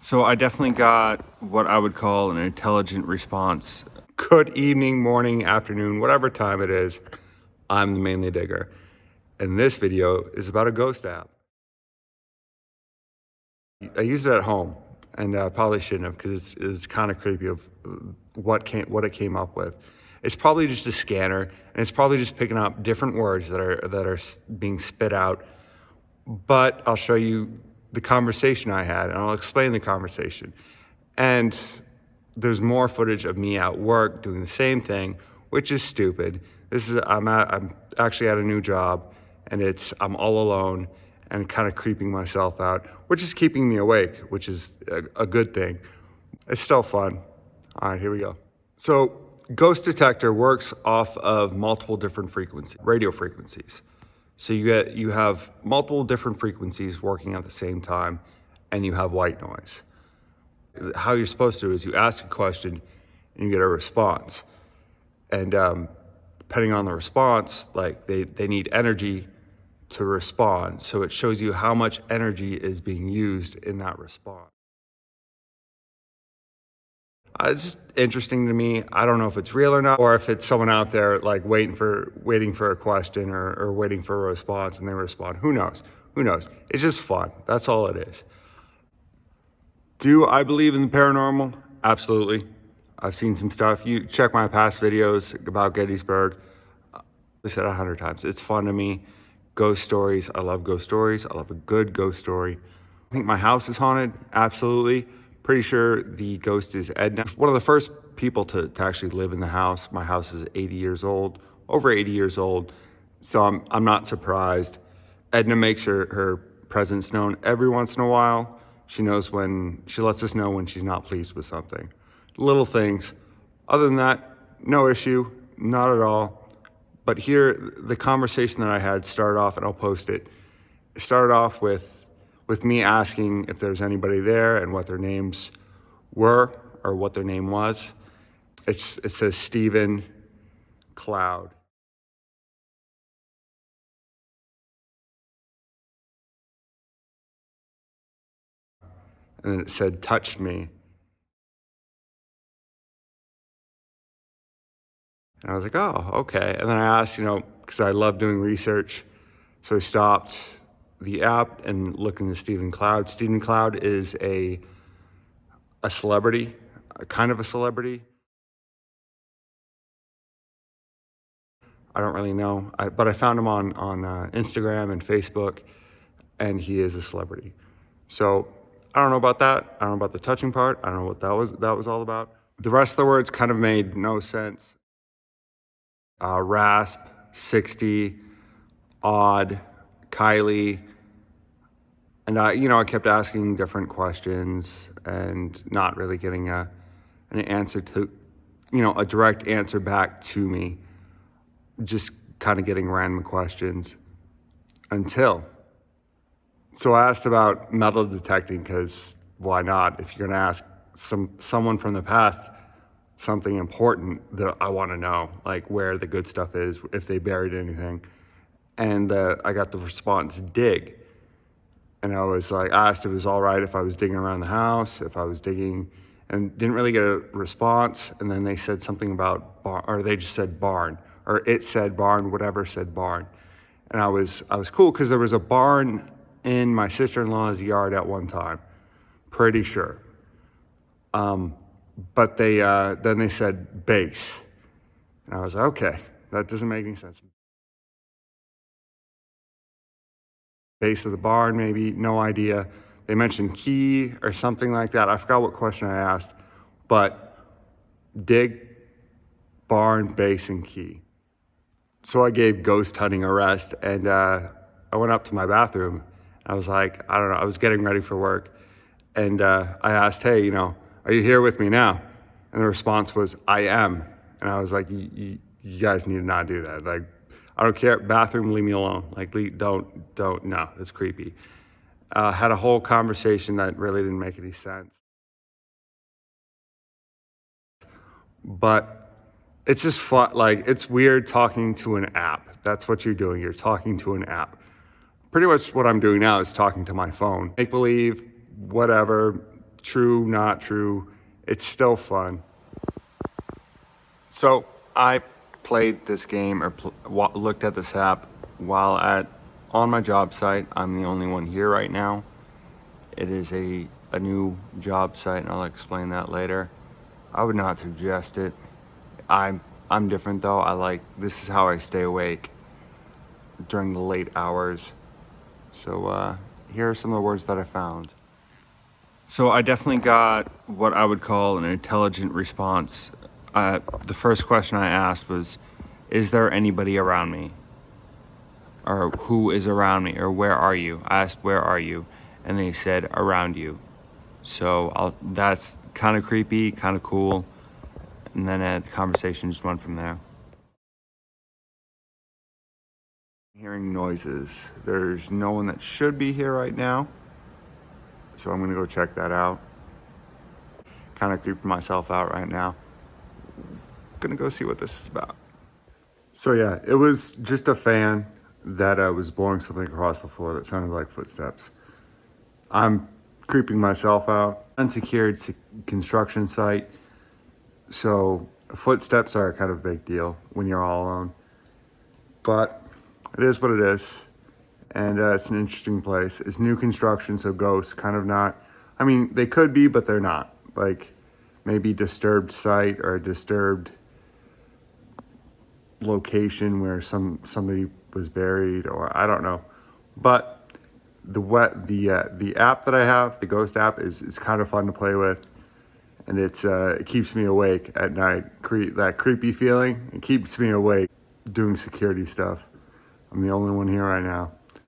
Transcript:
So I definitely got what I would call an intelligent response. Good evening, morning, afternoon, whatever time it is, I'm the mainly digger. And this video is about a ghost app. I used it at home, and I probably shouldn't have because it's kind of creepy of what it came up with. It's probably just a scanner, and it's probably just picking up different words that are being spit out. But I'll show you the conversation I had, and I'll explain the conversation. And there's more footage of me at work doing the same thing, which is stupid. I'm actually at a new job, and I'm all alone and kind of creeping myself out, which is keeping me awake, which is a good thing. It's still fun. All right, here we go. So ghost detector works off of multiple different frequencies, radio frequencies. So you have multiple different frequencies working at the same time, and you have white noise. How you're supposed to is you ask a question and you get a response. And depending on the response, like they need energy to respond. So it shows you how much energy is being used in that response. It's just interesting to me. I don't know if it's real or not, or if it's someone out there like waiting for a question or waiting for a response and they respond. Who knows? Who knows? It's just fun. That's all it is. Do I believe in the paranormal? Absolutely. I've seen some stuff. You check my past videos about Gettysburg. I said 100 times. It's fun to me. Ghost stories. I love ghost stories. I love a good ghost story. I think my house is haunted. Absolutely. Pretty sure the ghost is Edna. One of the first people to actually live in the house. My house is 80 years old, over 80 years old. So I'm not surprised. Edna makes her presence known every once in a while. She lets us know when she's not pleased with something. Little things. Other than that, no issue, not at all. But here, the conversation that I had started off, and I'll post it, started off with me asking if there's anybody there and what their names were or what their name was. It says Stephen Cloud. And then it said, touched me. And I was like, oh, okay. And then I asked, because I love doing research. So I stopped the app and looked into Stephen Cloud. Stephen Cloud is a celebrity, kind of a celebrity. I don't really know, but I found him on Instagram and Facebook, and he is a celebrity. So I don't know about that. I don't know about the touching part. I don't know what that was all about. The rest of the words kind of made no sense. Rasp, 60, odd, Kylie. And I kept asking different questions and not really getting an answer to, a direct answer back to me. Just kind of getting random questions so I asked about metal detecting because why not? If you're going to ask someone from the past something important, that I want to know, like where the good stuff is, if they buried anything. And I got the response, dig. And I asked if it was all right if I was digging around the house, if I was digging, and didn't really get a response. And then they said something about barn, or they just said barn, or it said barn, whatever said barn. And I was cool because there was a barn in my sister-in-law's yard at one time, pretty sure. But then they said base. And I was like, okay, that doesn't make any sense. Base of the barn, maybe, no idea. They mentioned key or something like that. I forgot what question I asked, but dig, barn, base, and key. So I gave ghost hunting a rest, and I went up to my bathroom. I was like, I don't know, I was getting ready for work. And I asked, hey, are you here with me now? And the response was, I am. And I was like, you guys need to not do that. Like, I don't care, bathroom, leave me alone. Like, don't, no, it's creepy. Had a whole conversation that really didn't make any sense. But it's just fun, like, it's weird talking to an app. That's what you're doing, you're talking to an app. Pretty much what I'm doing now is talking to my phone. Make believe, whatever, true, not true, it's still fun. So I played this game or looked at this app while on my job site. I'm the only one here right now. It is a new job site, and I'll explain that later. I would not suggest it. I'm different though. This is how I stay awake during the late hours. So here are some of the words that I found. So I definitely got what I would call an intelligent response. The first question I asked was, is there anybody around me? Or who is around me? Or where are you? I asked, where are you? And they said, around you. So that's kind of creepy, kind of cool. And then the conversation just went from there. Hearing noises. There's no one that should be here right now. So I'm gonna go check that out. Kind of creeping myself out right now. Gonna go see what this is about. So yeah, it was just a fan that was blowing something across the floor that sounded like footsteps. I'm creeping myself out. Unsecured construction site. So footsteps are kind of a big deal when you're all alone. But it is what it is. And it's an interesting place. It's new construction, so ghosts kind of not. I mean, they could be, but they're not. Like maybe disturbed site or a disturbed location where somebody was buried, or I don't know. But the app that I have, the ghost app, is kind of fun to play with, and it keeps me awake at night. That creepy feeling, it keeps me awake doing security stuff. I'm the only one here right now.